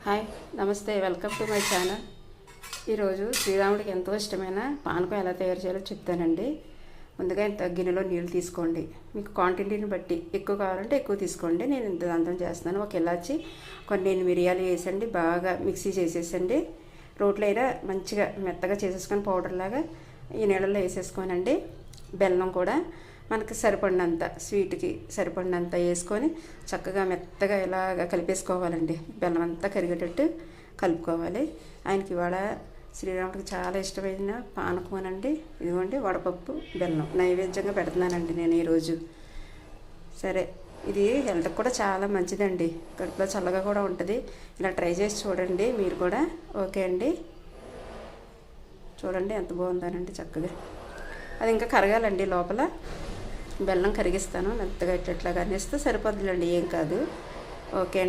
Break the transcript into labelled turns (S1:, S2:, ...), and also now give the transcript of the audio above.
S1: Hi నమస్తే, welcome to my channel. ఈరోజు శ్రీరాముడికి ఎంతో ఇష్టమైన పానకం ఎలా తయారు చేయాలో చెప్తానండి. ముందుగా ఇంత గిన్నెలో నీళ్ళు తీసుకోండి. మీకు క్వాంటిటీని బట్టి ఎక్కువ కావాలంటే ఎక్కువ తీసుకోండి. నేను ఇంత దాంతో చేస్తున్నాను. ఒక ఇలాచి, కొన్ని మిరియాలు వేసండి, బాగా మిక్సీ చేసేసండి. రోట్లో అయినా మంచిగా మెత్తగా చేసేసుకొని పౌడర్ లాగా ఈ నీళ్ళల్లో వేసేసుకోనండి. బెల్లం కూడా మనకి సరిపడినంత, స్వీట్కి సరిపడినంత వేసుకొని చక్కగా మెత్తగా ఇలాగ కలిపేసుకోవాలండి. బెల్లం అంతా కరిగేటట్టు కలుపుకోవాలి. ఆయనకి ఇవాళ శ్రీరాముడికి చాలా ఇష్టమైన పానకం అండి. ఇదిగోండి వడపప్పు బెల్లం నైవేద్యంగా పెడుతున్నానండి నేను ఈరోజు. సరే, ఇది హెల్త్కి కూడా చాలా మంచిదండి. కడుపులో చల్లగా కూడా ఉంటుంది. ఇలా ట్రై చేసి చూడండి మీరు కూడా. ఓకే అండి, చూడండి ఎంత బాగుందనండి చక్కగా. అది ఇంకా కరగాలండి లోపల. బెల్లం కరిగిస్తాను, మెత్తగా ఇట్లా అనేస్తే సరిపోతుందండి, ఏం కాదు. ఓకే అండి.